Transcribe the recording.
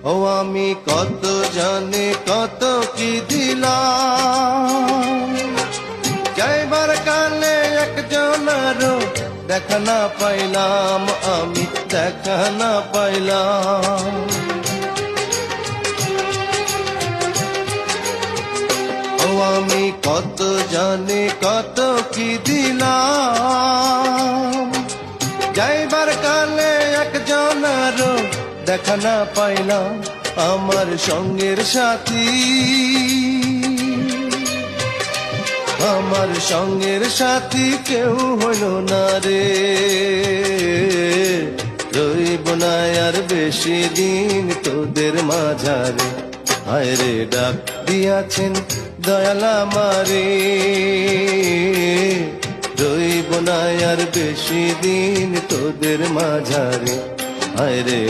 ও আমি কত জানি কত কি দিলাম, যাইবার কালে একজনেরও দেখা না পাইলাম, আমি দেখা না পাইলাম। ও আমি কত জানি কত কি দিলাম, যাইবার কালে একজনেরও দেখা না পাইলাম, আমার সঙ্গের সাথী, আমার সঙ্গের সাথী কেউ হইল না রে। রইব না আর বেশি দিন তোদের মাঝারে, হায় রে ডাক দিয়াছেন দয়াল আমারে। রইব না আর বেশি দিন তোদের মাঝারে, হায় রে।